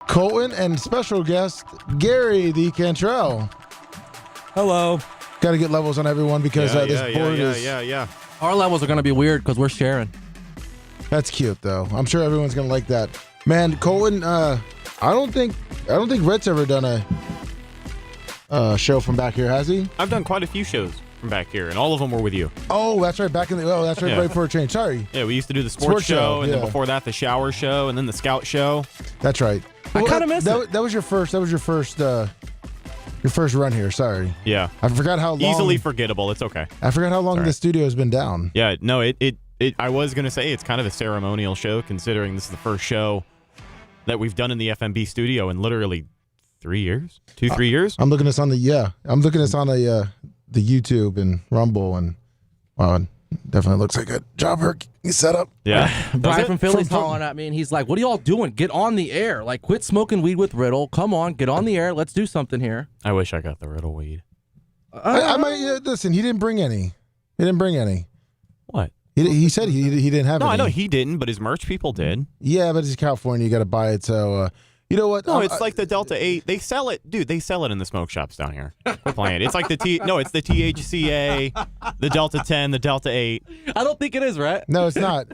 Colton and special guest Gary the Cantrell. Hello. Got to get levels on everyone because this board is. Yeah. Our levels are going to be weird because we're sharing. That's cute though. I'm sure everyone's gonna like that. Man, Colton. I don't think Rhett's ever done a show from back here, has he? I've done quite a few shows from back here, and all of them were with you. Oh, that's right. That's right. Yeah. Right before a change. Sorry. Yeah, we used to do the sports show, and yeah. then before that, the shower show, and then the scout show. That's right. I kind of miss it. That was your first. Your first run here. Sorry. Yeah. I forgot how long. Easily forgettable. It's okay. I forgot how long Sorry. the studio has been down. Yeah. No. It. I was gonna say it's kind of a ceremonial show, considering this is the first show that we've done in the FMB studio in literally 3 years, 3 years. I'm looking at this on the YouTube and Rumble, and wow, it definitely looks like a job set up. Yeah. Brian from Philly's calling at me, and he's like, "What are y'all doing? Get on the air! Like, quit smoking weed with Riddle. Come on, get on the air. Let's do something here." I wish I got the Riddle weed. I might listen. He didn't bring any. What? He said he didn't have any. No, I know he didn't, but his merch people did. Yeah, but it's California. You got to buy it. So you know what? No, it's like the Delta 8. They sell it, dude. They sell it in the smoke shops down here. We're playing. It's like it's the THCA, the Delta 10, the Delta 8. I don't think it is, right? No, it's not.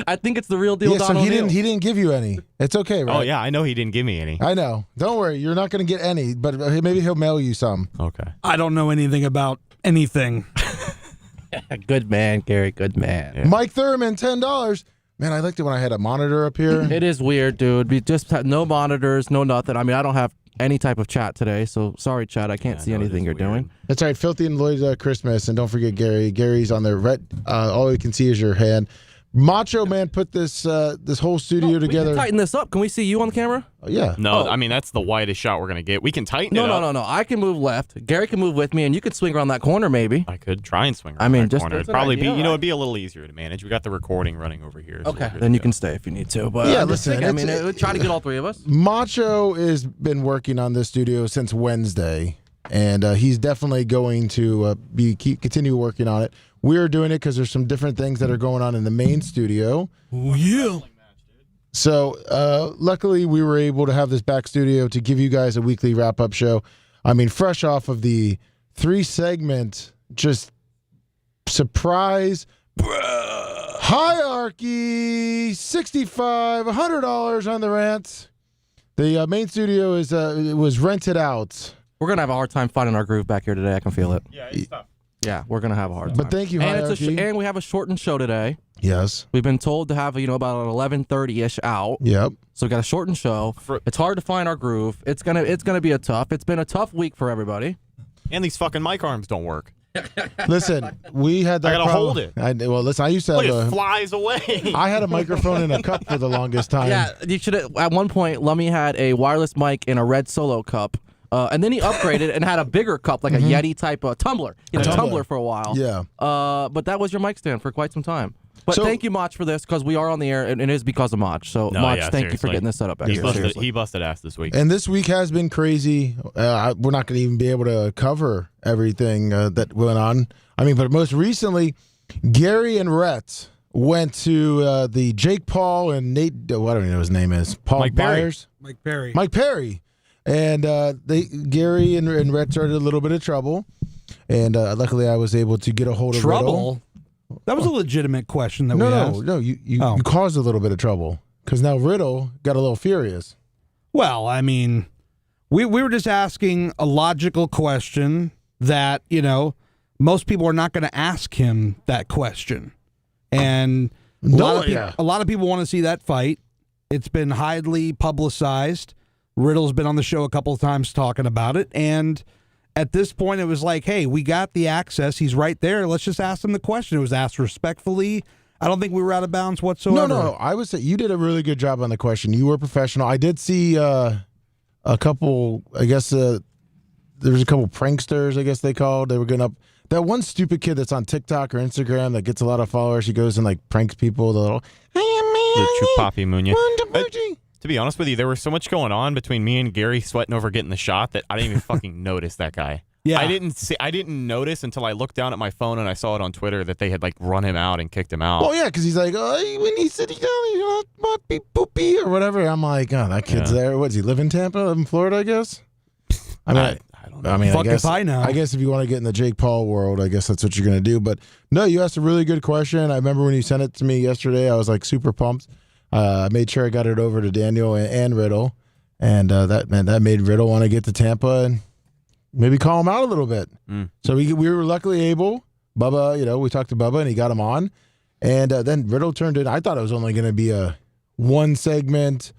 I think it's the real deal. Yeah, so he didn't give you any. It's okay, right? Oh yeah, I know he didn't give me any. I know. Don't worry. You're not going to get any, but maybe he'll mail you some. Okay. I don't know anything about anything. Good man, Gary. Good man. Yeah. Mike Thurman, $10. Man, I liked it when I had a monitor up here. It is weird, dude. We just had no monitors, no nothing. I mean, I don't have any type of chat today, so sorry, chat. I can't see anything you're doing. That's right. Filthy and Lloyd Christmas, and don't forget Gary. Gary's on there. All we can see is your hand. Macho Man put this whole studio together. We can tighten this up. Can we see you on the camera? Oh, yeah. No, I mean that's the widest shot we're gonna get. We can tighten it up. No. I can move left. Gary can move with me, and you could swing around that corner, maybe. I could try and swing around that corner. It'd probably be, right? it'd be a little easier to manage. We got the recording running over here. So Okay, then you can stay if you need to. But yeah, I'm just listen. thinking, I mean, try to get all three of us. Macho has been working on this studio since Wednesday, and he's definitely going to continue working on it. We're doing it because there's some different things that are going on in the main studio. Oh, yeah. So luckily we were able to have this back studio to give you guys a weekly wrap-up show. I mean, fresh off of the 3-segment just surprise hierarchy, $65, $100 on the rent. The main studio was rented out. We're going to have a hard time finding our groove back here today. I can feel it. Yeah, it's tough. Yeah, we're going to have a hard time. But thank you, hierarchy. And we have a shortened show today. Yes. We've been told to have, about an 11:30-ish out. Yep. So we got a shortened show. It's hard to find our groove. It's gonna be it's been a tough week for everybody. And these fucking mic arms don't work. Listen, we had that I gotta problem. hold it. Listen, I used to have Look, it flies away. I had a microphone in a cup for the longest time. Yeah, you should. At one point, Lummy had a wireless mic in a red Solo cup. And then he upgraded and had a bigger cup, like a Yeti type of tumbler. Tumbler for a while. Yeah. But that was your mic stand for quite some time. But So- thank you, Mach, for this, because we are on the air, and it is because of Mach. So, No, Mach, yeah, thank you for seriously. getting this set up back He here. busted ass this week. And this week has been crazy. We're not going to even be able to cover everything that went on. I mean, but most recently, Gary and Rhett went to the Jake Paul and Nate, I don't even know his name is. Paul Mike Perry. Byers? Mike Perry. And Gary and Rhett started a little bit of trouble. And luckily I was able to get a hold of Riddle. That was a legitimate question that we asked. No, you caused a little bit of trouble because now Riddle got a little furious. Well, I mean, we were just asking a logical question that, most people are not going to ask him that question. And a lot of people want to see that fight. It's been highly publicized. Riddle's been on the show a couple of times talking about it. And at this point, it was like, hey, we got the access. He's right there. Let's just ask him the question. It was asked respectfully. I don't think we were out of bounds whatsoever. No. I would say you did a really good job on the question. You were professional. I did see a couple, I guess, there was a couple pranksters, I guess they called. They were getting up. That one stupid kid that's on TikTok or Instagram that gets a lot of followers, he goes and like pranks people. The little, the Chupapi Munya. To be honest with you, there was so much going on between me and Gary sweating over getting the shot that I didn't even fucking notice that guy. Yeah. I didn't notice until I looked down at my phone and I saw it on Twitter that they had like run him out and kicked him out. Oh yeah, because he's like, when he said he might be poopy or whatever. I'm like, oh, that kid's there. What does he live in Tampa? Live in Florida, I guess. I mean, I don't know. I mean, Fuck if I know. I guess if you want to get in the Jake Paul world, I guess that's what you're gonna do. But no, you asked a really good question. I remember when you sent it to me yesterday. I was like super pumped. I made sure I got it over to Daniel and Riddle, and that made Riddle want to get to Tampa and maybe call him out a little bit. So we were luckily able. Bubba, we talked to Bubba and he got him on, and then Riddle turned it. I thought it was only going to be a one segment,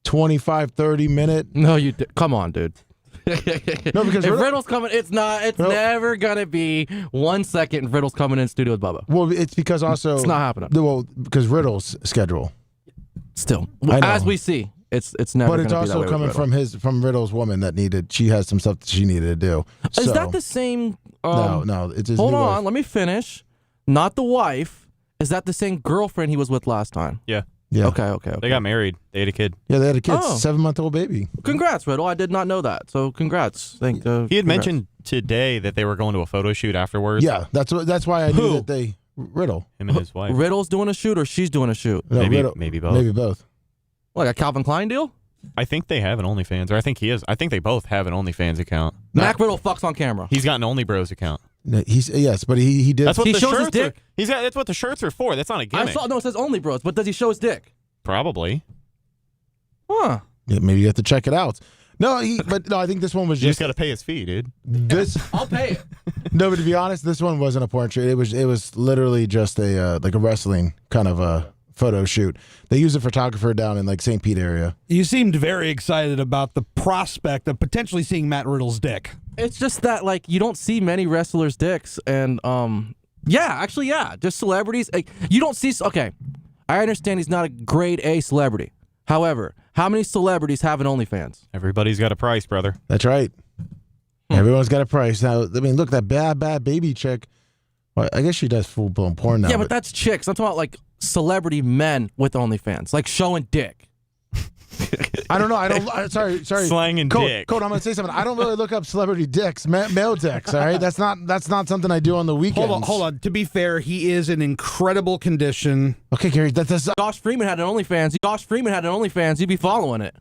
25, 30 minute. No, come on, dude. No, because if Riddle's coming, it's never gonna be 1 second. If Riddle's coming in studio with Bubba. Well, it's because also it's not happening. Well, because Riddle's schedule. Still, as we see, it's never. But it's gonna also be that coming from Riddle's woman that she has some stuff that she needed to do. Is that the same? No, it's his hold new on, wife. let me finish. Not the wife. Is that the same girlfriend he was with last time? Yeah. Okay. They got married. They had a kid. Yeah, they had a kid, Oh. 7-month-old baby. Congrats, Riddle. I did not know that. So congrats. He had mentioned today that they were going to a photo shoot afterwards. Yeah, that's why I knew that Riddle. Him and his wife. Riddle's doing a shoot or she's doing a shoot? No, maybe Riddle, maybe both. Maybe both. Like a Calvin Klein deal? I think they have an OnlyFans, or I think he is. I think they both have an OnlyFans account. Mac Riddle fucks on camera. He's got an Only Bros account. No, yes, but he did. That's what He the shows his shirts dick? are. That's what the shirts are for. That's not a gimmick. it says Only Bros, but does he show his dick? Probably. Huh. Yeah, maybe you have to check it out. No, I think this one was You just just got to pay his fee, dude. this. I'll pay it. No, but to be honest, this one wasn't a porn shoot. It was literally just a like a wrestling kind of a photo shoot. They used a photographer down in like St. Pete area. You seemed very excited about the prospect of potentially seeing Matt Riddle's dick. It's just that like you don't see many wrestlers' dicks, and just celebrities. Like, you don't see. Okay, I understand he's not a grade A celebrity. However, how many celebrities have an OnlyFans? Everybody's got a price, brother. That's right. Everyone's got a price. Now, I mean, look, that bad baby chick. Well, I guess she does full-blown porn now. Yeah, but that's chicks. I'm talking about like celebrity men with OnlyFans, like showing dick. I don't know. Sorry. Slang and dick. Code, I'm going to say something. I don't really look up celebrity dicks, male dicks, all right? That's not something I do on the weekends. Hold on. To be fair, he is in incredible condition. Okay, Gary, that's... Josh Freeman had an OnlyFans. You'd be following it.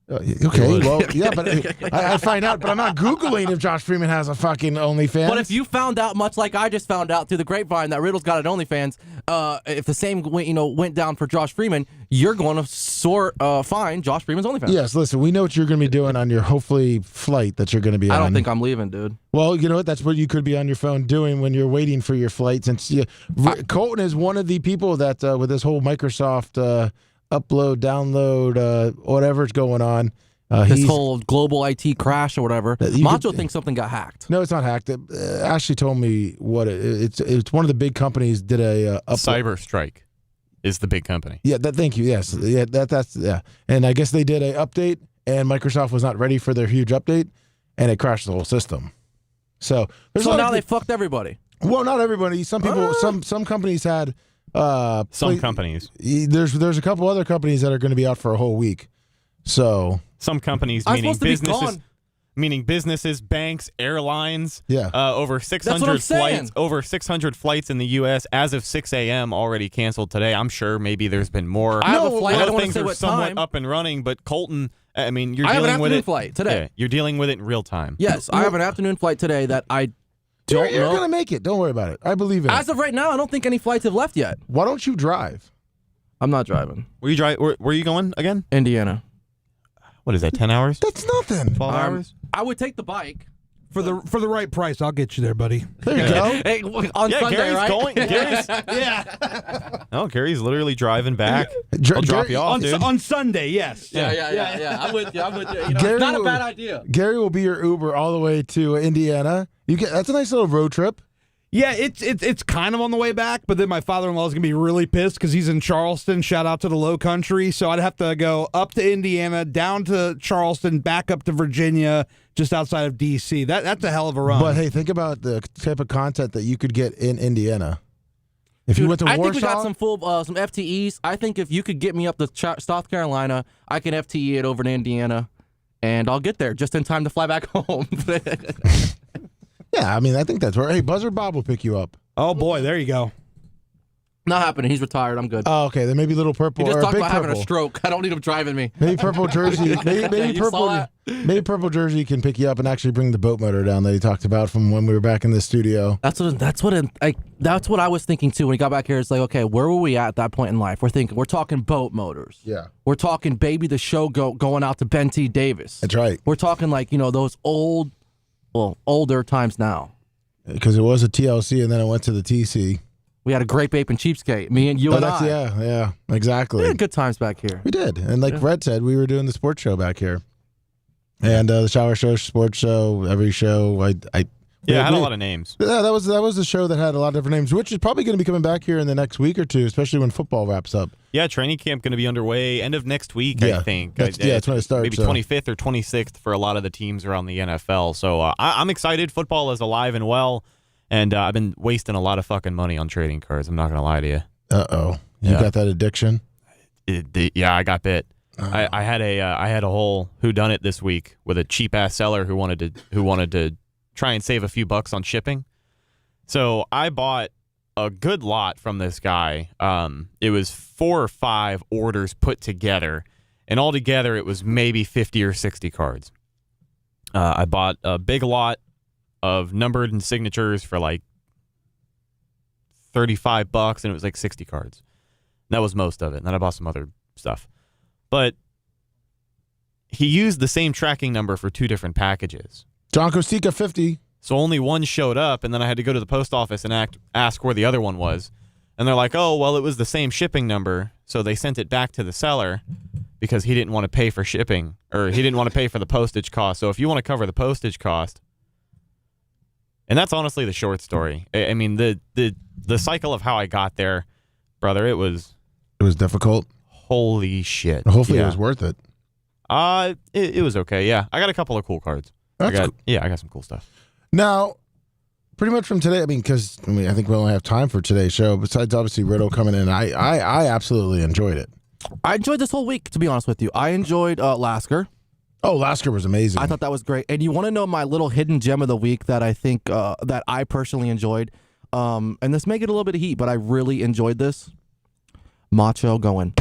Okay, well, yeah, but I find out, but I'm not Googling if Josh Freeman has a fucking OnlyFans. But if you found out, much like I just found out through the grapevine, that Riddle's got an OnlyFans, if the same went down for Josh Freeman, you're going to find Josh Freeman's OnlyFans. Yes, listen, we know what you're going to be doing on your hopefully flight that you're going to be on. I don't think I'm leaving, dude. Well, you know what? That's what you could be on your phone doing when you're waiting for your flight. Since Colton is one of the people that with this whole Microsoft upload, download, whatever's going on. This whole global IT crash or whatever. Macho thinks something got hacked. No, it's not hacked. Ashley told me what it's one of the big companies did a CyberStrike is the big company. Yeah, thank you. Yes, yeah, that's and I guess they did a update, and Microsoft was not ready for their huge update, and it crashed the whole system. So now they fucked everybody. Well, not everybody. Some people, some companies had. Companies. There's a couple other companies that are going to be out for a whole week. So some companies, meaning businesses, banks, airlines. Yeah. Over 600 flights. Over 600 flights in the U.S. as of 6 a.m. already canceled today. I'm sure maybe there's been more. I have a flight. I don't want to things say are what somewhat time. up and running, but Colton. I mean, you're I have an dealing with afternoon it. flight today. Yeah, you're dealing with it in real time. Yes, I have an afternoon flight today that I don't You're know. going to make it. Don't worry about it. I believe in As it. of right now, I don't think any flights have left yet. Why don't you drive? I'm not driving. Where are you going again? Indiana. What is that, 10 hours? That's nothing. 12 hours? I would take the bike. For the right price, I'll get you there, buddy. There you go. Hey, on Yeah, Sunday, Gary's right? going. No, Gary's literally driving back. I'll drop you off, dude. On Sunday, yes. Yeah. I'm with you. You know, Gary it's not a will- bad idea. Gary will be your Uber all the way to Indiana. That's a nice little road trip. Yeah, it's kind of on the way back, but then my father-in-law is going to be really pissed because he's in Charleston. Shout out to the Low Country. So I'd have to go up to Indiana, down to Charleston, back up to Virginia, just outside of D.C. That's a hell of a run. But hey, think about the type of content that you could get in Indiana. If you went to I Warsaw, think we got some FTEs. I think if you could get me up to South Carolina, I can FTE it over to Indiana, and I'll get there just in time to fly back home. yeah, I mean, I think that's where. Hey, Buzzard Bob will pick you up. oh, boy, there you go. Not happening. He's retired. I'm good. Oh, okay. Then maybe Little Purple He just or talked Big about Purple. having a stroke. I don't need him driving me. Maybe Purple Jersey. Maybe You saw Purple. that? Maybe Purple Jersey can pick you up and actually bring the boat motor down that he talked about from when we were back in the studio. That's what I was thinking too when he got back here. It's like, okay, where were we at that point in life? We're talking boat motors. Yeah, We're talking Baby the Show going out to Ben T. Davis. that's right. We're talking like, those older times now. Because it was a TLC and then it went to the TC. We had a Great Bape and Cheapskate. Me and you and I. Yeah, exactly. We had good times back here. We did, and like Red said, we were doing the sports show back here, and the Shower Show, sports show, every show. Yeah, it had a lot of names. Yeah, that was the show that had a lot of different names, which is probably going to be coming back here in the next week or two, especially when football wraps up. Yeah, training camp going to be underway end of next week, Yeah, I think. that's when it starts. Maybe so. 25th or 26th for a lot of the teams around the NFL. So I'm excited. Football is alive and well, and I've been wasting a lot of fucking money on trading cards. I'm not going to lie to you. You got that addiction? Yeah, I got bit. I had a whole whodunit this week with a cheap ass seller who wanted to try and save a few bucks on shipping. So I bought a good lot from this guy. It was 4 or 5 orders put together, and altogether it was maybe 50 or 60 cards. I bought a big lot of numbered and signatures for like $35, and it was like 60 cards. That was most of it. And then I bought some other stuff. But he used the same tracking number for 2 different packages. John Costica 50. So only one showed up, and then I had to go to the post office and ask where the other one was. And they're like, oh, well, it was the same shipping number, so they sent it back to the seller because he didn't want to pay for shipping, or he didn't want to pay for the postage cost. So if you want to cover the postage cost, and that's honestly the short story. I mean, the cycle of how I got there, brother, it was difficult. Holy shit. Hopefully Yeah. it was worth it. It was okay, yeah. I got a couple of cool cards. I got some cool stuff. Now, pretty much from today, I think we only have time for today's show, besides obviously Riddle coming in. I absolutely enjoyed it. I enjoyed this whole week, to be honest with you. I enjoyed Lasker. Oh, Lasker was amazing. I thought that was great. And you want to know my little hidden gem of the week that I think that I personally enjoyed? And this may get a little bit of heat, but I really enjoyed this. Macho going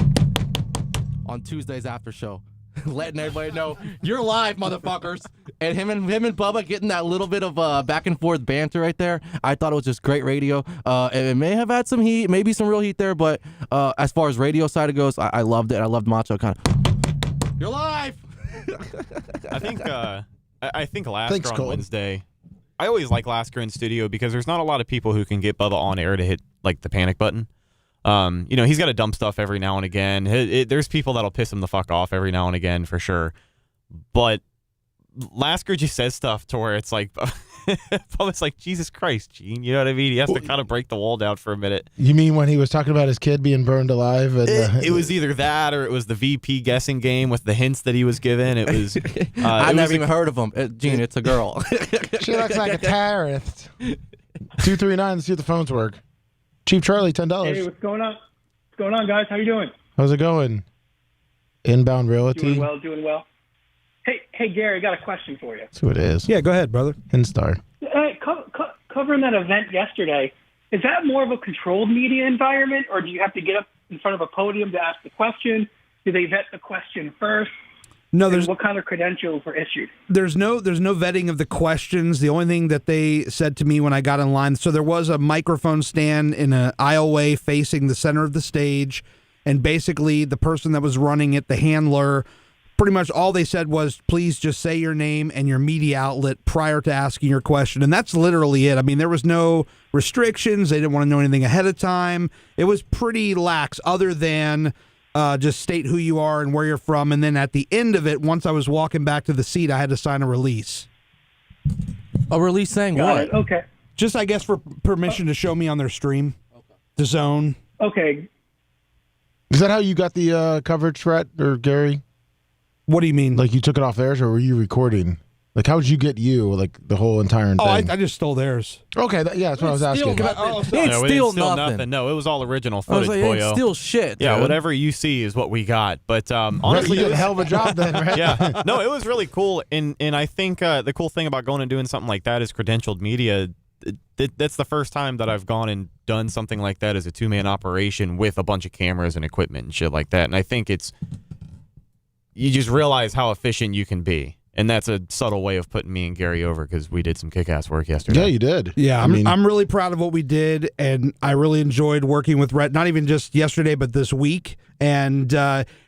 on Tuesday's after show, letting everybody know you're live, motherfuckers. And him and Bubba getting that little bit of back and forth banter right there. I thought it was just great radio. It may have had some heat, maybe some real heat there, but as far as radio side goes, I loved it. I loved Macho kind of. You're live. I think Lasker Thanks, on Colton. Wednesday. I always like Lasker in studio because there's not a lot of people who can get Bubba on air to hit like the panic button. He's got to dump stuff every now and again. There's people that'll piss him the fuck off every now and again for sure. But Lasker just says stuff to where it's like, Bubba's like, Jesus Christ, Gene. You know what I mean? He has to kind of break the wall down for a minute. You mean when he was talking about his kid being burned alive? And, It was either that or it was the VP guessing game with the hints that he was given. It was. I never even heard of him. Gene, it's a girl. She looks like a terrorist. 239. Let's see if the phones work. Chief Charlie, $10. Hey, what's going on? What's going on, guys? How you doing? How's it going? Inbound Realty. Doing well. Hey, Gary, I got a question for you. That's who it is. Yeah, go ahead, brother. Instar. Covering that event yesterday, is that more of a controlled media environment, or do you have to get up in front of a podium to ask the question? Do they vet the question first? No, And there's what kind of credentials were issued? there's no vetting of the questions. The only thing that they said to me when I got in line, so there was a microphone stand in an aisleway facing the center of the stage, and basically the person that was running it, the handler, pretty much all they said was, please just say your name and your media outlet prior to asking your question. And that's literally it. I mean, there was no restrictions. They didn't want to know anything ahead of time. It was pretty lax other than just state who you are and where you're from. And then at the end of it, once I was walking back to the seat, I had to sign a release. A release saying Got what? it. Okay. Just, I guess, for permission to show me on their stream. The zone. Okay. Is that how you got the coverage, Rhett or Gary? What do you mean? Like you took it off theirs, or were you recording? Like how would you get like the whole entire thing? Oh, I just stole theirs. Okay, yeah, that's what I was asking. He ain't No, we steal didn't steal nothing. No, it was all original I was footage, like, he boyo. ain't steal shit. Yeah, dude. whatever you see is what we got. But Honestly, honestly, you it did a was, hell of a job then, right? yeah, no, it was really cool. And I think the cool thing about going and doing something like that is credentialed media. That's the first time that I've gone and done something like that as a 2-man operation with a bunch of cameras and equipment and shit like that. And I think you just realize how efficient you can be. And that's a subtle way of putting me and Gary over because we did some kick-ass work yesterday. Yeah, you did. Yeah, I mean, I'm really proud of what we did, and I really enjoyed working with Rhett, not even just yesterday, but this week. And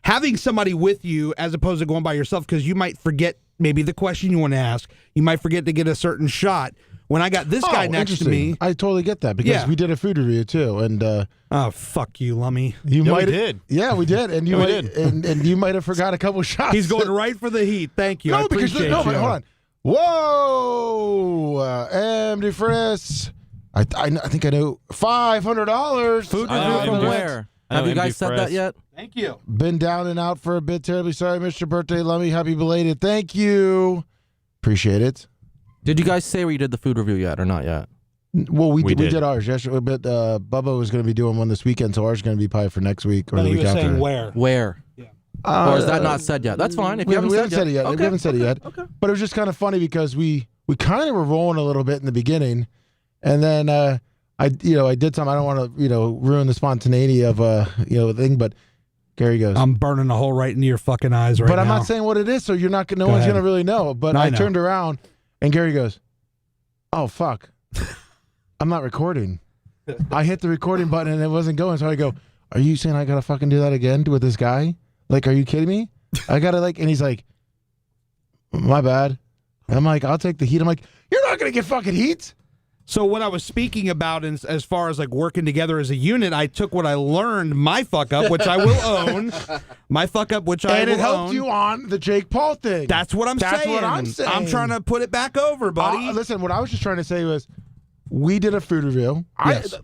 having somebody with you as opposed to going by yourself, because you might forget maybe the question you want to ask. You might forget to get a certain shot. When I got this guy next to me. I totally get that because Yeah. we did a food review too, and Oh, fuck you, Lummy. you Yeah, we might did. Yeah, we did, and you Yeah, we might, did. and you might have forgot a couple shots. He's going right for the heat. Thank you. I No, because appreciate no, you. but hold on. Whoa, MD Friss. I think I know $500 Food I know review from MD where? I know Have you MD guys said that Press. yet? Thank you. Been down and out for a bit. Terribly sorry, Mr. Birthday Lummy. Happy belated. Thank you. Appreciate it. Did you guys say where you did the food review yet or not yet? Well, we We did did. ours yesterday, but Bubba was going to be doing one this weekend, so ours is going to be probably for next week or No, the he week was after. saying where. Where? Or is that not said yet? That's fine. If We you haven't haven't said said it yet. Okay. We haven't said it yet. Okay. But it was just kind of funny because we kind of were rolling a little bit in the beginning, and then I did something. I don't want to ruin the spontaneity of thing, but Gary goes. I'm burning a hole right into your fucking eyes right now. But I'm not saying what it is, so you're not. No Go one's ahead. gonna really know. But I I know. turned around, and Gary goes, "Oh fuck, I'm not recording." I hit the recording button and it wasn't going, so I go, "Are you saying I gotta fucking do that again with this guy? Like, are you kidding me? I gotta like." And he's like, "My bad." And I'm like, "I'll take the heat." I'm like, "You're not gonna get fucking heat." So what I was speaking about as far as like working together as a unit, I took what I learned, my fuck up, which I will own, my fuck up, which I And will it helped own. you on the Jake Paul thing. That's what I'm That's saying. what I'm saying. I'm trying to put it back over, buddy. Listen, what I was just trying to say was, we did a food review. Yes. I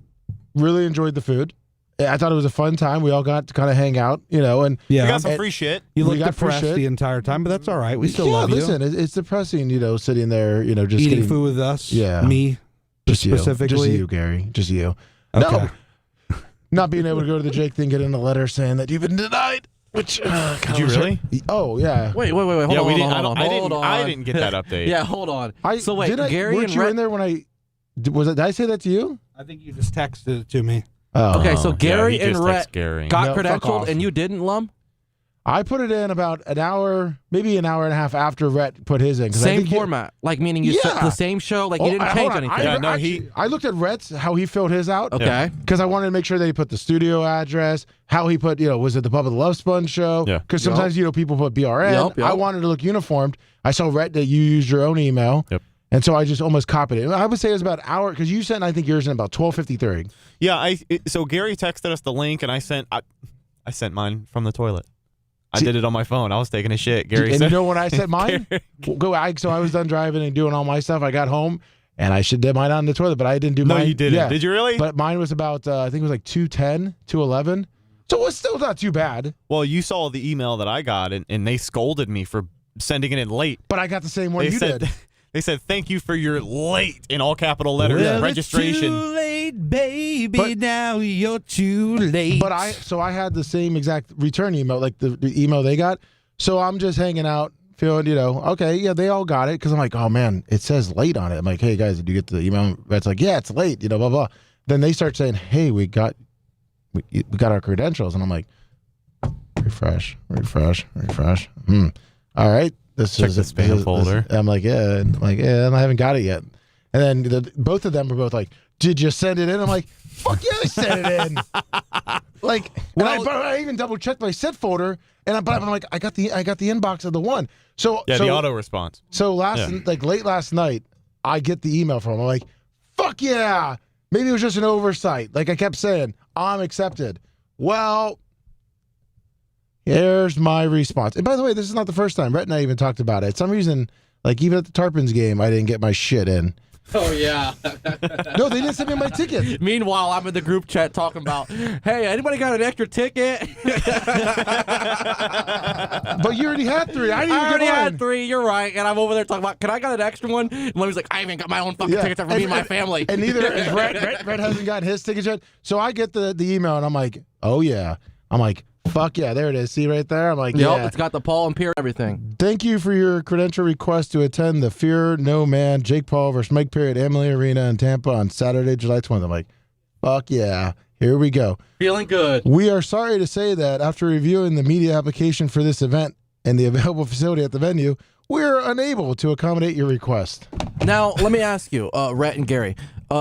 really enjoyed the food. I thought it was a fun time. We all got to kind of hang out, and yeah, We got some And- free shit. you we look got free depressed shit. the entire time, but that's all right. We still yeah, love listen, it's depressing, sitting there, just you. Eating getting food with us, Yeah. me. just you, specifically? just you, Gary, just you. Okay. No, not being able to go to the Jake thing, get in a letter saying that you've been denied. Which Did you really? Oh yeah. Wait. Hold Yeah, on. we didn't. Hold on. I didn't get that update. Yeah, hold on. So wait, did Gary weren't and you Rhett. in there when did I say that to you? I think you just texted it to me. Oh. Okay, so Yeah, Gary he and just Rhett texted Gary. got No, fuck credentialed off. and you didn't, Lum? I put it in about an hour, maybe an hour and a half after Rhett put his in. 'Cause I Same think format, like meaning you set Yeah. the same show, like you Oh, didn't hold change on. anything. Yeah, no, I looked at Rhett's, how he filled his out. Okay. Because I wanted to make sure that he put the studio address, how he put, was it the Bubba the Love Sponge show? Yeah. Because sometimes, people put BRN. Yup. I wanted to look uniformed. I saw, Rhett, that you used your own email. Yep. And so I just almost copied it. I would say it was about an hour, because you sent, I think, yours in about 12:53. Yeah, so Gary texted us the link, and I sent mine from the toilet. I See- did it on my phone. I was taking a shit. Gary And said, you know when I sent mine? So I was done driving and doing all my stuff. I got home, and I should did mine on the toilet, but I didn't do "No, mine. you didn't. Yeah. Did you really?" But mine was about, I think it was like 2:10, 2:11. So it was still not too bad. Well, you saw the email that I got, and they scolded me for sending it in late. But I got the same one They you said, did. they said, "Thank you for your late," in all capital letters, Well, registration. It's too late, baby. But- now you're too late. But I had the same exact return email, like the email they got. So I'm just hanging out, feeling, okay, yeah, they all got it. Because I'm like, oh man, it says late on it. I'm like, hey guys, did you get the email? It's like, yeah, it's late, blah blah. Then they start saying, hey, we got our credentials, and I'm like, refresh. all right, Check the spam folder. I'm like, yeah, and I haven't got it yet. And then both of them were both like, did you send it in? I'm like, fuck yeah, I sent it in. Like, but I even double checked my set folder, and I'm like, I got the inbox of the one. So the auto response. So late last night, I get the email from him. I'm like, fuck yeah. Maybe it was just an oversight. Like I kept saying, I'm accepted. Well, here's my response. And by the way, this is not the first time. Rhett and I even talked about it. For some reason, like even at the Tarpons game, I didn't get my shit in. Oh, yeah. No, they didn't send me my ticket. Meanwhile, I'm in the group chat talking about, hey, anybody got an extra ticket? But you already had 3. I already had 3. You're right. And I'm over there talking about, can I got an extra one? And Levy's like, I even got my own fucking tickets for me and my family. And neither is Rhett. Rhett hasn't gotten his tickets yet. So I get the email, and I'm like, oh, yeah. I'm like, fuck yeah, there it is. See right there? I'm like, yeah. It's got the Paul and Pierre everything. Thank you for your credential request to attend the Fear No Man Jake Paul versus Mike Perry at Emily Arena in Tampa on Saturday, July 20th. I'm like, fuck yeah. Here we go. Feeling good. We are sorry to say that after reviewing the media application for this event and the available facility at the venue, we're unable to accommodate your request. Now, let me ask you, Rhett and Gary,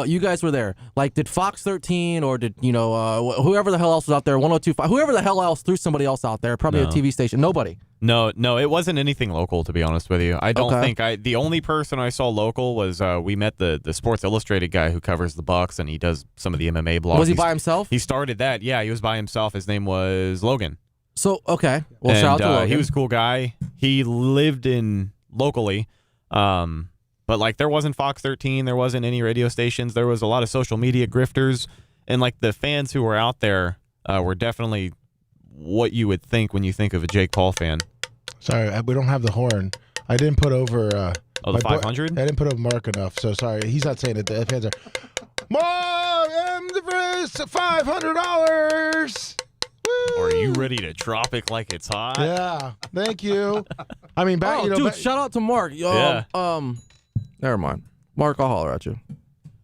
you guys were there. Like, did Fox 13 or did, whoever the hell else was out there, 102.5, whoever the hell else threw somebody else out there, probably a TV station, nobody? No, it wasn't anything local, to be honest with you. I don't think the only person I saw local was we met the Sports Illustrated guy who covers the Bucks, and he does some of the MMA blogs. Was he by himself? He started that. Yeah, he was by himself. His name was Logan. So, okay. Well, shout out to Logan. He was a cool guy. He lived in locally, but like there wasn't Fox 13, there wasn't any radio stations. There was a lot of social media grifters, and like the fans who were out there were definitely what you would think when you think of a Jake Paul fan. Sorry, we don't have the horn. I didn't put over. The 500? I didn't put over Mark enough, so sorry. He's not saying it. The fans are. Mark and the $500. Are you ready to drop it like it's hot? Yeah, thank you. I mean, shout out to Mark. Yeah. Never mind. Mark, I'll holler at you.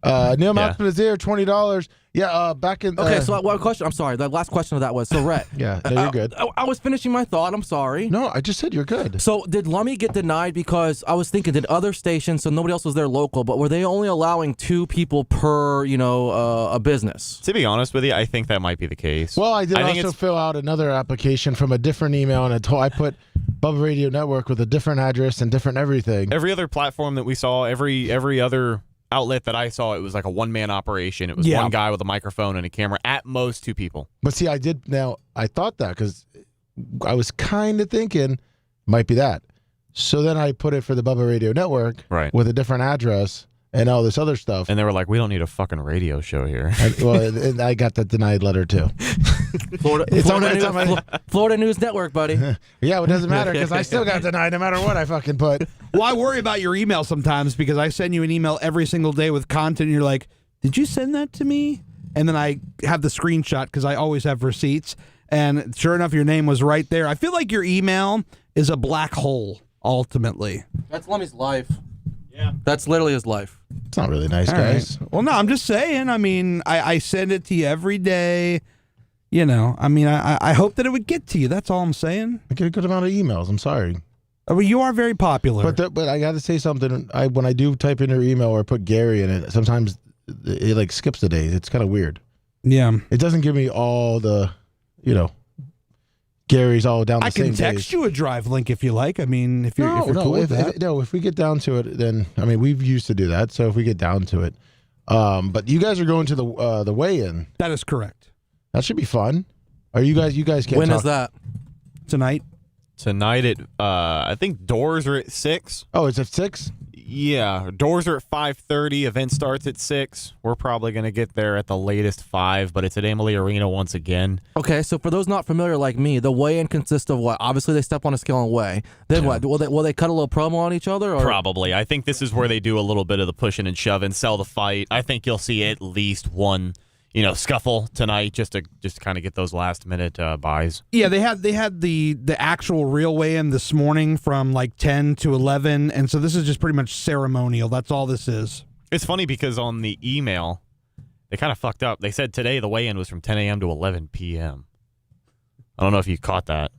Neil Malcolm is there, $20. Yeah, back in. Okay, so one question. I'm sorry. The last question of that was, so Rhett. Yeah, no, you're good. I was finishing my thought. I'm sorry. No, I just said you're good. So did Lummy get denied because I was thinking, did other stations, so nobody else was there local, but were they only allowing 2 people per, a business? To be honest with you, I think that might be the case. Well, I did also fill out another application from a different email, and I put Bubba Radio Network with a different address and different everything. Every other platform that we saw, every other outlet that I saw, it was like a one-man operation. It was one guy with a microphone and a camera, at most 2 people. But see, I thought that because I was kind of thinking might be that. So then I put it for the Bubba Radio Network with a different address and all this other stuff. And they were like, we don't need a fucking radio show here. And I got that denied letter too. Florida News Network, buddy. Yeah, it doesn't matter because I still got denied no matter what I fucking put. Well, I worry about your email sometimes because I send you an email every single day with content and you're like, did you send that to me? And then I have the screenshot because I always have receipts. And sure enough, your name was right there. I feel like your email is a black hole, ultimately. That's Lummy's life. Yeah. That's literally his life. It's not really nice, guys. Right. Well, no, I'm just saying. I mean, I send it to you every day. I mean, I hope that it would get to you. That's all I'm saying. I get a good amount of emails. I'm sorry. Well, you are very popular. But I got to say something. When I do type in your email or put Gary in it, sometimes it like skips the days. It's kind of weird. Yeah. It doesn't give me all the, Gary's all down the same days. I can text you a drive link if you like. I mean, if you're cool with that. If we get down to it, then, I mean, we've used to do that. So if we get down to it. But you guys are going to the weigh-in. That is correct. That should be fun. Are you guys can't When talk. is that? Tonight. Tonight I think doors are at 6. Oh, it's at 6? Yeah, doors are at 5:30. Event starts at 6. We're probably going to get there at the latest 5, but it's at Emily Arena once again. Okay, so for those not familiar like me, the weigh-in consists of what? Obviously, they step on a scale and weigh. Then what? Will they cut a little promo on each other? Or? Probably. I think this is where they do a little bit of the pushing and shoving, sell the fight. I think you'll see at least one scuffle tonight just to kind of get those last minute buys. Yeah, they had the actual real weigh-in this morning from like 10 to 11, and so this is just pretty much ceremonial. That's all this is. It's funny because on the email, they kind of fucked up. They said today the weigh-in was from 10 a.m. to 11 p.m. I don't know if you caught that.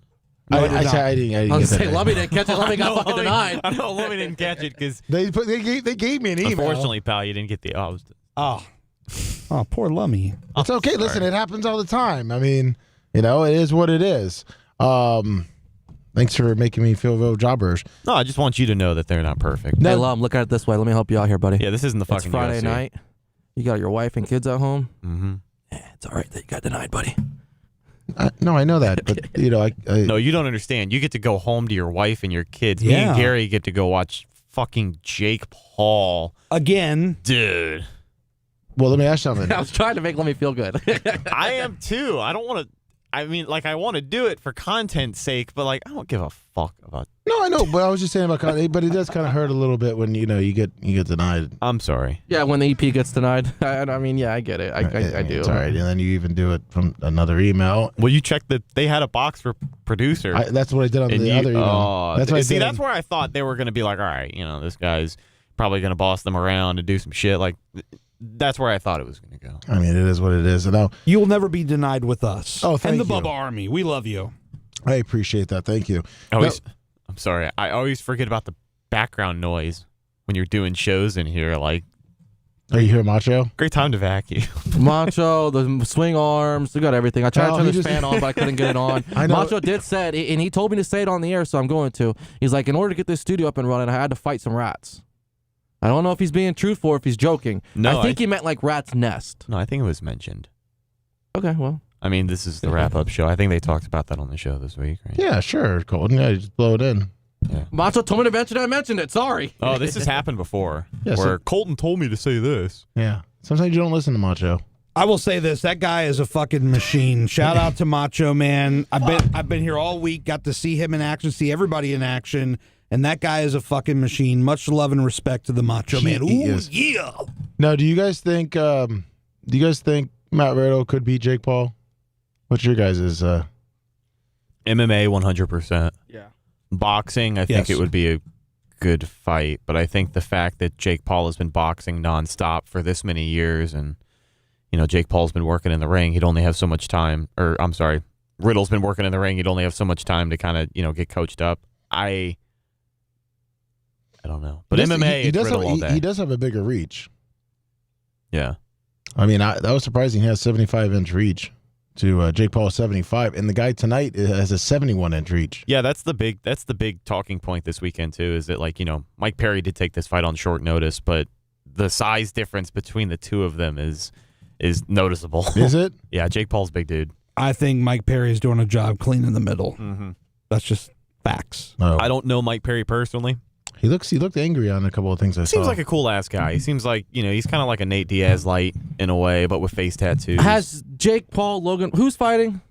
No, it did not. I didn't I get was that. saying, Lummy didn't catch it. Lummy got fucking denied. I know Lummy didn't catch it because They gave me an email. unfortunately, pal, you didn't get the. Oh, poor Lummy. It's okay. Listen, it happens all the time. I mean, it is what it is. Thanks for making me feel real jobbers. No, I just want you to know that they're not perfect. Hey, Lum, look at it this way. Let me help you out here, buddy. Yeah, this isn't the It's fucking Friday UFC. night. You got your wife and kids at home. Mm-hmm. Yeah, it's all right that you got denied, buddy. No, I know that, but No, you don't understand. You get to go home to your wife and your kids. Me Yeah. and Gary get to go watch fucking Jake Paul. Again. Dude. well, let me ask you something. I was trying to make Lummy feel good. I am too. I don't want to. I mean, like, I want to do it for content's sake, but, like, I don't give a fuck about. No, I know, but I was just saying about but it does kind of hurt a little bit when you get denied. I'm sorry. Yeah, when the EP gets denied. I mean, yeah, I get it. I do. It's all right, and then you even do it from another email. Well, you checked that they had a box for producer. That's what I did on the other email. Oh, That's what I see, did. that's where I thought they were going to be like, all right, this guy's probably going to boss them around and do some shit. Like, that's where I thought it was going to go. I mean, it is what it is. And now, You will never be denied with us. Oh, thank and the you. Bubba Army. We love you. I appreciate that. Thank you. I'm sorry. I always forget about the background noise when you're doing shows in here. Like, Are you here, Macho? great time to vacuum. Macho, the swing arms, we got everything. I tried to Oh, turn he this just- fan on, but I couldn't get it on. I know. Macho did say it, and he told me to say it on the air, so I'm going to. He's like, in order to get this studio up and running, I had to fight some rats. I don't know if he's being truthful or if he's joking. No, I think he meant like rat's nest. No, I think it was mentioned. Okay, well. I mean, this is the wrap-up show. I think they talked about that on the show this week, right? Yeah, sure, Colton. Yeah, you just blow it in. Macho told me to mention it. I mentioned it. Sorry. Oh, this has happened before. Yeah, so- where Colton told me to say this. Yeah. Sometimes you don't listen to Macho. I will say this: that guy is a fucking machine. Shout out to Macho Man. I've been here all week. Got to see him in action, see everybody in action, and that guy is a fucking machine. Much love and respect to the Macho Man. He Ooh, is. yeah. Now, do you guys think Matt Riddle could beat Jake Paul? What's your guys' MMA 100%. Yeah. Boxing, I think Yes. it would be a good fight, but I think the fact that Jake Paul has been boxing nonstop for this many years, and Jake Paul's been working in the ring, he'd only have so much time. Or I'm sorry, Riddle's been working in the ring, he'd only have so much time to kind of get coached up. I don't know, but MMA, he it's does Riddle all day. he does have a bigger reach. Yeah. I mean, that was surprising. He has 75-inch reach to Jake Paul 75, and the guy tonight has a 71-inch reach. Yeah, that's the big talking point this weekend too. Is that Mike Perry did take this fight on short notice, but the size difference between the two of them is noticeable. Is it? Yeah, Jake Paul's a big dude. I think Mike Perry is doing a job cleaning the middle. Mm-hmm. That's just facts. No. I don't know Mike Perry personally. He looked angry on a couple of things I saw. Seems like a cool ass guy. He seems like he's kind of like a Nate Diaz light in a way, but with face tattoos. Has Jake Paul, Logan, who's fighting?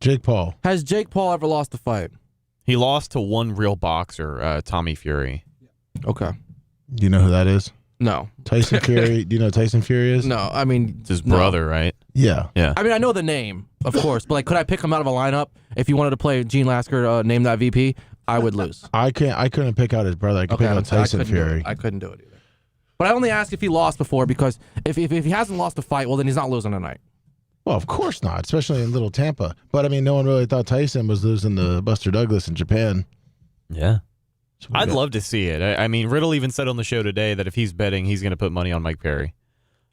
Jake Paul. Has Jake Paul ever lost a fight? He lost to one real boxer, Tommy Fury. Okay. Do you know who that is? No. Tyson Fury. Do you know who Tyson Fury is? No, I mean. It's his no. brother, right? Yeah. Yeah. I mean, I know the name, of course, but could I pick him out of a lineup? If you wanted to play Gene Lasker, name that VP, I would lose. I couldn't pick out his brother. I could pick out Tyson Fury. I couldn't do it either. But I only asked if he lost before, because if he hasn't lost a fight, well, then he's not losing tonight. Well, of course not, especially in Little Tampa. But I mean, no one really thought Tyson was losing to Buster Douglas in Japan. Yeah. So we I'd got- love to see it. I mean, Riddle even said on the show today that if he's betting, he's going to put money on Mike Perry.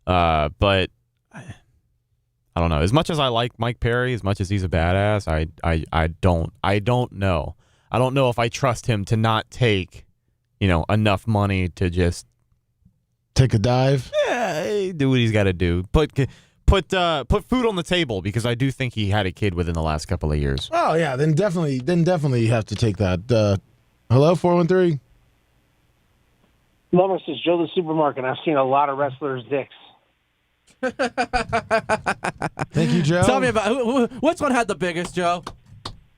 But I don't know. As much as I like Mike Perry, as much as he's a badass, I don't know. I don't know if I trust him to not take, enough money to just take a dive. do what he's got to do. Put food on the table, because I do think he had a kid within the last couple of years. Oh yeah, then definitely you have to take that. Hello, 413. Lover says Joe the Supermarket. I've seen a lot of wrestlers' dicks. Thank you, Joe. Tell me about which one had the biggest, Joe?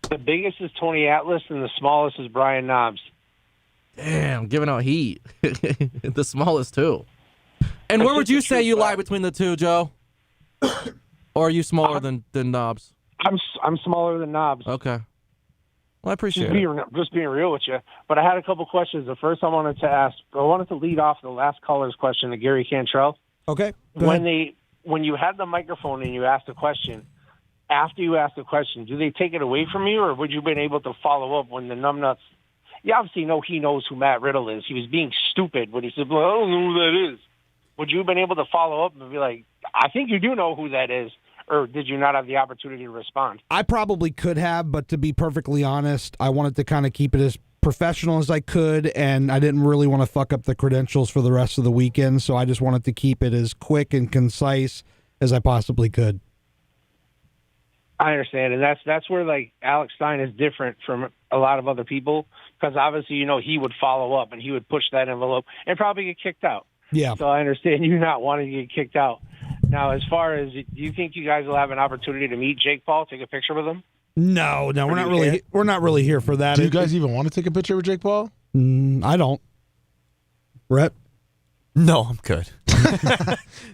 The biggest is Tony Atlas, and the smallest is Brian Knobs. Damn, giving out heat. The smallest too. And where would you say you lie between the two, Joe? Or are you smaller than Knobs? I'm smaller than Knobs. Okay. Well, I appreciate it. Just being real with you. But I had a couple questions. The first I wanted to lead off the last caller's question to Gary Cantrell. Okay. Go ahead. When you had the microphone and you asked a question, after you ask the question, do they take it away from you, or would you have been able to follow up when the numbnuts? You obviously know he knows who Matt Riddle is. He was being stupid when he said, well, I don't know who that is. Would you have been able to follow up and be like, I think you do know who that is, or did you not have the opportunity to respond? I probably could have, but to be perfectly honest, I wanted to kind of keep it as professional as I could, and I didn't really want to fuck up the credentials for the rest of the weekend, so I just wanted to keep it as quick and concise as I possibly could. I understand, and that's where like Alex Stein is different from a lot of other people, because obviously he would follow up and he would push that envelope and probably get kicked out. Yeah. So I understand you not wanting to get kicked out. Now, as far as, do you think you guys will have an opportunity to meet Jake Paul, take a picture with him? No, we're not really here for that. Do you guys even want to take a picture with Jake Paul? I don't. Brett? No, I'm good.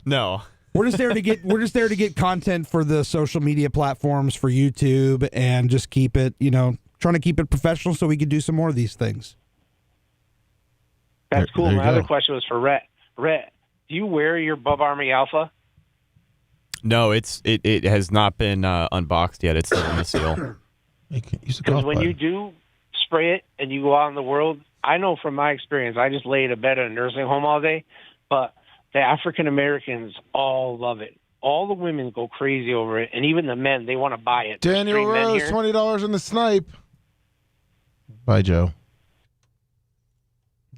No. We're just there to get content for the social media platforms, for YouTube, and just keep it, trying to keep it professional so we can do some more of these things. That's cool. There you My other go. question was for Rhett. Rhett, do you wear your Bub Army Alpha? No, it has not been unboxed yet. It's still in the seal. Because when you do spray it and you go out in the world, I know from my experience, I just lay in a bed in a nursing home all day, but the African Americans all love it. All the women go crazy over it, and even the men, they want to buy it. Daniel Street men Rose, here. $20 in the snipe. Bye, Joe.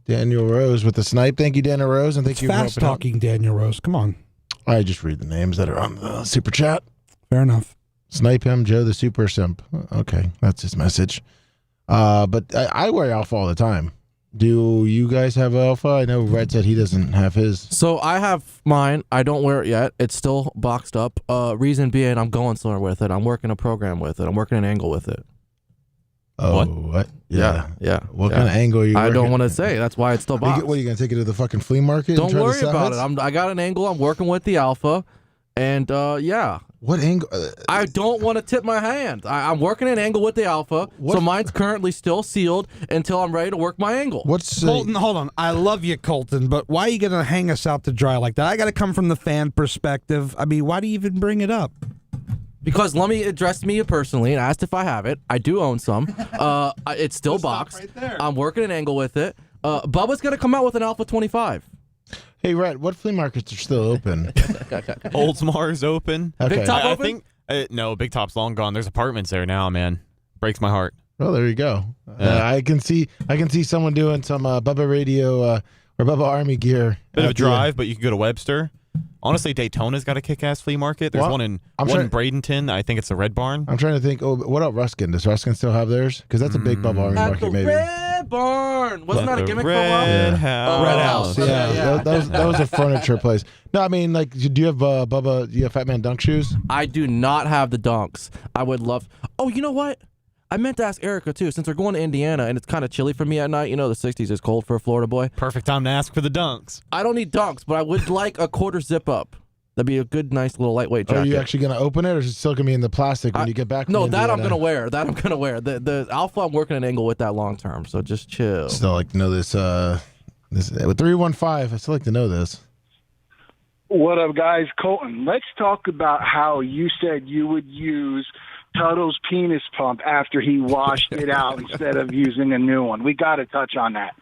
Daniel Rose with the snipe. Thank you, Daniel Rose, and thank you for Fast helping out. talking Daniel Rose. Come on. I just read the names that are on the super chat. Fair enough. Snipe him, Joe the super simp. Okay, that's his message. But I wear Alpha all the time. Do you guys have Alpha? I know Red said he doesn't have his. So I have mine. I don't wear it yet. It's still boxed up. Reason being, I'm going somewhere with it. I'm working a program with it. I'm working an angle with it. Oh, what? Yeah. What kind of angle are you I don't working? want to say. That's why it's still boxed. What are you going to take it to the fucking flea market? Don't and try to worry sell about it. I got an angle. I'm working with the Alpha. And, yeah. What angle? I don't want to tip my hand. I'm working an angle with the Alpha, so mine's currently still sealed until I'm ready to work my angle. What's Colton, hold on. I love you, Colton, but why are you going to hang us out to dry like that? I got to come from the fan perspective. I mean, why do you even bring it up? Because Lummy addressed me personally and asked if I have it. I do own some. It's still boxed. right there. I'm working an angle with it. Bubba's going to come out with an Alpha 25. Hey, Red, what flea markets are still open? Oldsmar's open. Okay. Big Top I open? think no, Big Top's long gone. There's apartments there now, man. Breaks my heart. Well, there you go. I can see someone doing some Bubba Radio or Bubba Army gear. Bit of a at the- drive, but you can go to Webster. Honestly, Daytona's got a kick-ass flea market. There's Well, one in I'm in trying- Bradenton. I think it's the Red Barn. I'm trying to think. Oh, what about Ruskin? Does Ruskin still have theirs? Because that's a big Bubba Army At market, the Maybe. Red Barn. Wasn't that a The gimmick for a Red while? Yeah. House. Red House. Yeah, that was a furniture place. No, I mean, like, do you have Bubba? Do you have Fat Man Dunk shoes? I do not have the dunks. I would love. Oh, you know what? I meant to ask Erica too. Since we're going to Indiana and it's kind of chilly for me at night. You know, the 60s is cold for a Florida boy. Perfect time to ask for the dunks. I don't need dunks, but I would like a quarter zip up. That'd be a good, nice little lightweight jacket. Are you actually going to open it, or is it still going to be in the plastic when you get back? No, from that I'm Indiana? gonna wear. The Alpha, I'm working an angle with that long term. So just chill. Still like to know this. This with 315. I still like to know this. What up, guys? Colton, let's talk about how you said you would use Tuttle's penis pump after he washed it out instead of using a new one. We got to touch on that.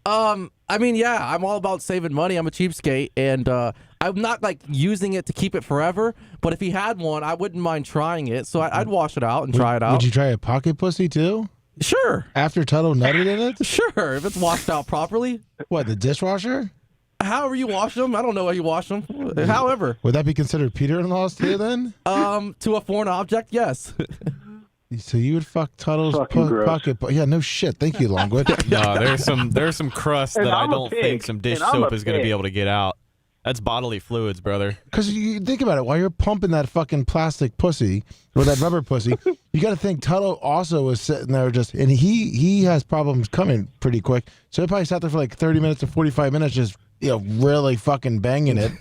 I mean, yeah, I'm all about saving money. I'm a cheapskate, and I'm not like using it to keep it forever. But if he had one, I wouldn't mind trying it. So I'd wash it out and try it out. Would you try a pocket pussy too? Sure, After Tuttle nutted in it? sure. If it's washed out properly, What, the dishwasher? however you wash them, I don't know how you wash them. However, Would that be considered Peter-in-laws too then? to a foreign object, yes. So you would fuck Tuttle's Fucking gross. pocket? Yeah, no shit. Thank you, Longwood. No, there's some crust And that I I'm a don't think pig. some dish And I'm soap a is going to be pig. able to get out. That's bodily fluids, brother. Because you think about it, while you're pumping that fucking plastic pussy or that rubber pussy, you got to think Tuttle also is sitting there and he has problems coming pretty quick. So he probably sat there for like 30 minutes to 45 minutes just really fucking banging it.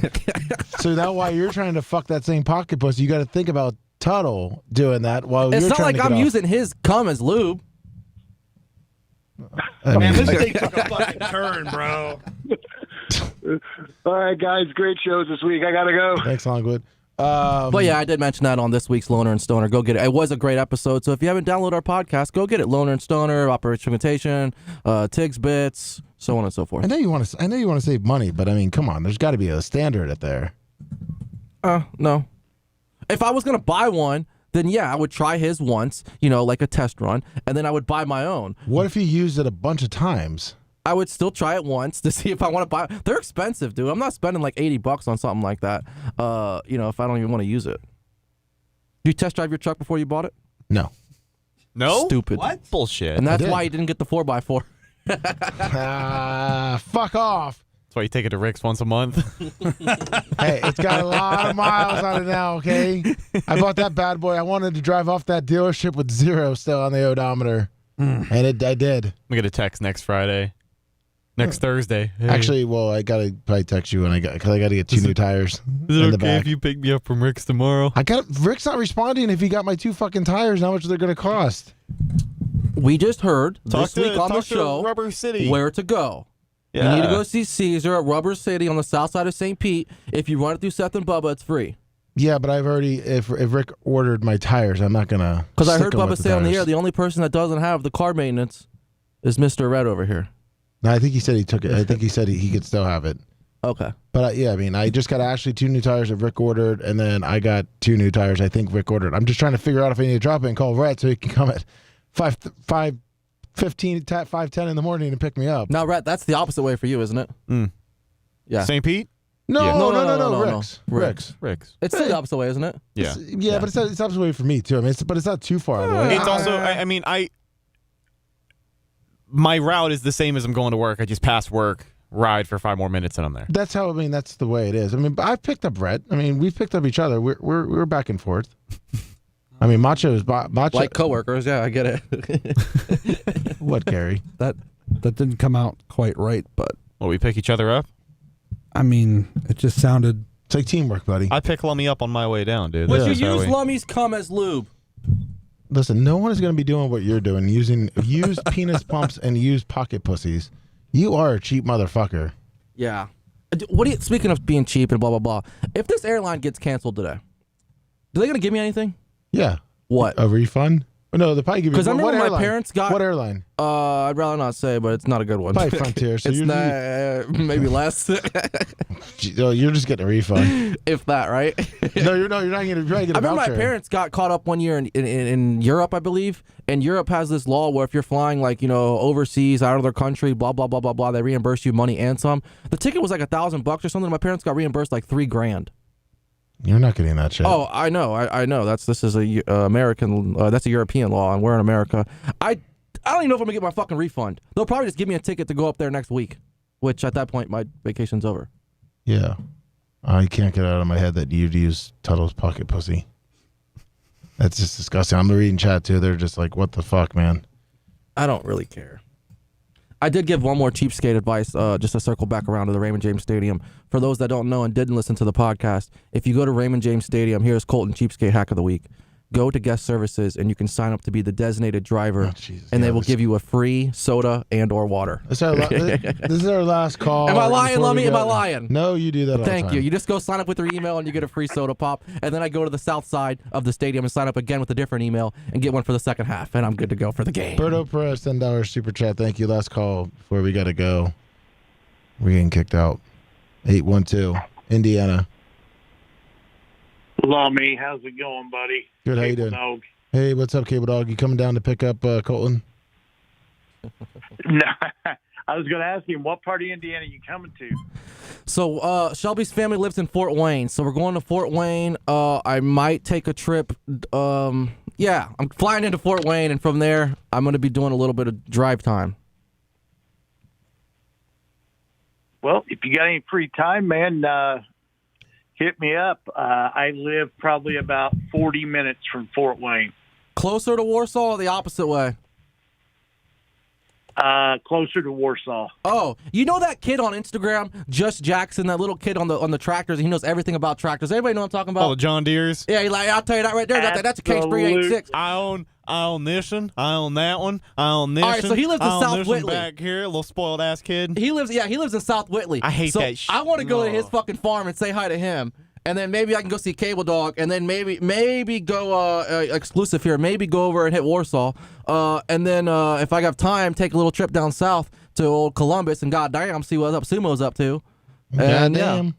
So now while you're trying to fuck that same pocket pussy, you got to think about Tuttle doing that while It's you're not trying like to get I'm off. using his cum as lube. I mean, Man, this thing took a fucking turn, bro. All right, guys, great shows this week. I got to go. thanks, Longwood. But yeah, I did mention that on this week's Loner and Stoner. Go get it. It was a great episode. So if you haven't downloaded our podcast, go get it. Loner and Stoner, Operation Mutation, Tig's Bits, so on and so forth. I know you want to save money, but I mean, come on. There's got to be a standard at there. No. If I was gonna buy one, then yeah, I would try his once, like a test run, and then I would buy my own. What if you used it a bunch of times? I would still try it once to see if I want to buy. They're expensive, dude. I'm not spending like $80 on something like that. If I don't even want to use it. Did you test drive your truck before you bought it? No. No? Stupid. What? Bullshit. And that's did. why you didn't get the 4x4. Fuck off. That's why you take it to Rick's once a month. Hey, it's got a lot of miles on it now, okay? I bought that bad boy. I wanted to drive off that dealership with 0 still on the odometer. And I did. We get a text next Friday. Next Thursday. Hey. Actually, well, I got to probably text you because I got to get 2 new tires. Is in it the okay back. if you pick me up from Rick's tomorrow? Rick's not responding if he got my 2 fucking tires. How much they're going to cost? We just heard this week on the talk to show Rubber City. where to go. Yeah. You need to go see Caesar at Rubber City on the south side of St. Pete. If you run it through Seth and Bubba, it's free. Yeah, but I've already, if Rick ordered my tires, I'm not going to. Because I heard Bubba say on the air, the only person that doesn't have the car maintenance is Mr. Red over here. No, I think he said he took it. I think he said he could still have it. Okay. But yeah, I mean, I just got actually 2 new tires that Rick ordered, and then I got 2 new tires I think Rick ordered. I'm just trying to figure out if I need to drop it and call Rhett so he can come at 5:10 in the morning and pick me up. Now, Rhett, that's the opposite way for you, isn't it? Yeah. St. Pete? No, Yeah. no, Rick's. Rick's. It's still the opposite way, isn't it? Yeah. Yeah, but it's the opposite way for me too. I mean, but it's not too far out of the way. It's also, my route is the same as I'm going to work. I just pass work, ride for 5 more minutes, and I'm there. That's how. I mean, that's the way it is. I mean, I've picked up Rhett. I mean, we've picked up each other. We're back and forth. I mean, Macho is Macho. Like coworkers, yeah, I get it. What, Gary? That didn't come out quite right, but Well, we pick each other up? I mean, it just sounded. It's like teamwork, buddy. I pick Lummy up on my way down, dude. Would That's you how use we- Lummy's cum as lube? Listen, no one is going to be doing what you're doing, using used penis pumps and used pocket pussies. You are a cheap motherfucker. Yeah. Speaking of being cheap and blah, blah, blah, if this airline gets canceled today, are they going to give me anything? Yeah. What? A refund? No, they'll probably give you. Because I remember what my airline? parents got. What airline? I'd rather not say, but it's not a good one. Probably Frontier. So it's not, maybe less. You're just getting a refund. If that, right? No, you're not going to get a I remember my voucher. parents got caught up one year in Europe, I believe. And Europe has this law where if you're flying overseas, out of their country, blah, blah, blah, blah, blah, they reimburse you money and some. The ticket was like $1,000 or something. My parents got reimbursed like $3,000. You're not getting that shit. Oh, I know. I know. This is a American. That's a European law, and we're in America. I don't even know if I'm gonna get my fucking refund. They'll probably just give me a ticket to go up there next week, which at that point my vacation's over. Yeah. I can't get out of my head that you'd use Tuttle's pocket pussy. That's just disgusting. I'm reading chat too. They're just like, what the fuck, man? I don't really care. I did give one more cheapskate advice, just to circle back around to the Raymond James Stadium. For those that don't know and didn't listen to the podcast, if you go to Raymond James Stadium, here's Colton Cheapskate Hack of the Week. Go to guest services and you can sign up to be the designated driver, and they will give you a free soda and or water. This is our last call. Am I lying, before we Lummy? Am go. I lying? No, you do that all the Thank time. you. You just go sign up with your email and you get a free soda pop. And then I go to the south side of the stadium and sign up again with a different email and get one for the second half. And I'm good to go for the game. Berto Perez, $10 super chat. Thank you. Last call before we got to go. We're getting kicked out. 812, Indiana. Lummy, how's it going, buddy? Good, how you Cable doing? Dog. Hey, what's up, Cable Dog? You coming down to pick up Colton? No, I was going to ask him, what part of Indiana are you coming to? So Shelby's family lives in Fort Wayne. So we're going to Fort Wayne. I might take a trip. I'm flying into Fort Wayne, and from there, I'm going to be doing a little bit of drive time. Well, if you got any free time, man, hit me up. I live probably about 40 minutes from Fort Wayne. Closer to Warsaw or the opposite way? Closer to Warsaw. Oh, you know that kid on Instagram, Just Jackson, that little kid on the tractors? He knows everything about tractors. Everybody know what I'm talking about? Oh, the John Deeres? Yeah, I'll tell you that right there. That's a K-Spree 86. I own this one. I own that one. I own this one. All right, so he lives in I own South this one Whitley. back here, little spoiled ass kid. He lives in South Whitley. I hate that shit. I want to go to No. his fucking farm and say hi to him. and then maybe I can go see Cable Dog, and then maybe go exclusive here, maybe go over and hit Warsaw, and then if I have time, take a little trip down south to old Columbus and goddamn see what Sumo's up to. And Goddamn.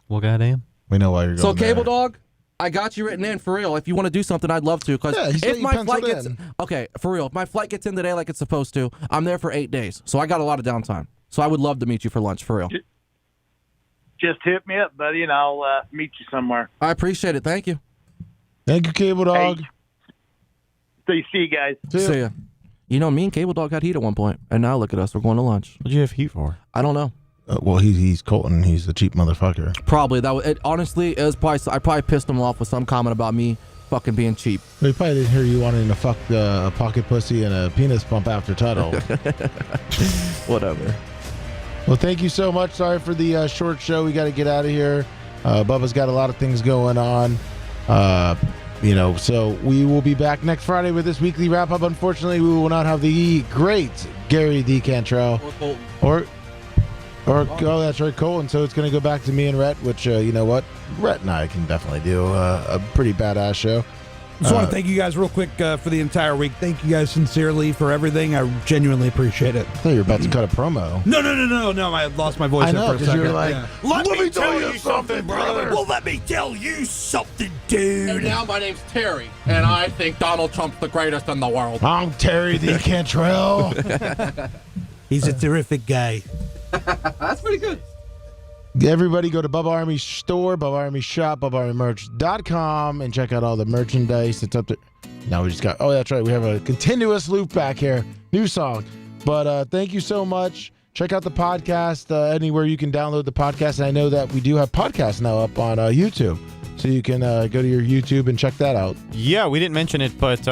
Well, goddamn. We know why you're going So Cable there. Dog, I got you written in for real. If you want to do something, I'd love to. Cause Yeah, he's got if you my flight penciled gets in. okay, for real, if my flight gets in today like it's supposed to, I'm there for 8 days. So I got a lot of downtime. So I would love to meet you for lunch, for real. Just hit me up, buddy, and I'll meet you somewhere. I appreciate it. Thank you. Thank you, Cable Dog. See you guys. See ya. You know, me and Cable Dog had heat at one point, and now look at us. We're going to lunch. What'd you have heat for? I don't know. Well, he's Colton. He's a cheap motherfucker. Probably that. Honestly, it was probably. I probably pissed him off with some comment about me fucking being cheap. He probably didn't hear you wanting to fuck a pocket pussy and a penis pump after Tuttle. Whatever. Well, thank you so much. Sorry for the short show. We got to get out of here. Bubba's got a lot of things going on. So we will be back next Friday with this weekly wrap up. Unfortunately, we will not have the great Gary D. Cantrell oh, that's right, Colton. So it's going to go back to me and Rhett, which, you know what? Rhett and I can definitely do a pretty badass show. Just want to thank you guys real quick for the entire week. Thank you guys sincerely for everything. I genuinely appreciate it. I thought you were about to cut a promo. No. I lost my voice I know, there for a because second. you were like, Yeah. let me tell you something, brother. Well, let me tell you something, dude. And now my name's Terry, and I think Donald Trump's the greatest in the world. I'm Terry D. Cantrell. He's a terrific guy. That's pretty good. Everybody go to Bubba Army store, Bubba Army shop, BubbaArmyMerch.com, and check out all the merchandise. It's up to... Now we just got... Oh, that's right. We have a continuous loop back here. New song. But thank you so much. Check out the podcast anywhere you can download the podcast. And I know that we do have podcasts now up on YouTube. So you can go to your YouTube and check that out. Yeah, we didn't mention it, but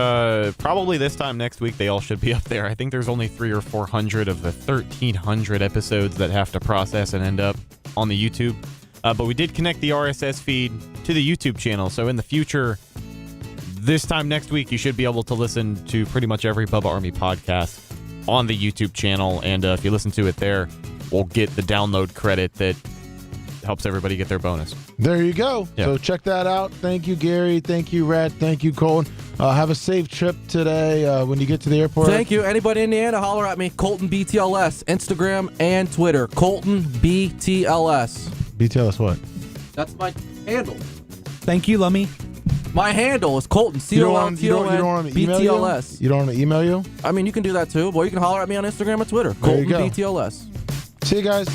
probably this time next week they all should be up there. I think there's only 300 or 400 of the 1,300 episodes that have to process and end up on the YouTube. But we did connect the RSS feed to the YouTube channel. So in the future, this time next week, you should be able to listen to pretty much every Bubba Army podcast on the YouTube channel. And if you listen to it there, we'll get the download credit that helps everybody get their bonus. There you go. Yeah. So check that out. Thank you, Gary. Thank you, Rhett. Thank you, Colton. Have a safe trip today when you get to the airport. Thank you. Anybody in Indiana, holler at me. Colton BTLS, Instagram and Twitter. Colton BTLS. BTLS what? That's my handle. Thank you, Lummy. My handle is Colton, You don't want me to email you? BTLS. You don't want me to email you? I mean, you can do that too, but you can holler at me on Instagram or Twitter. There you Colton go. BTLS. See you guys.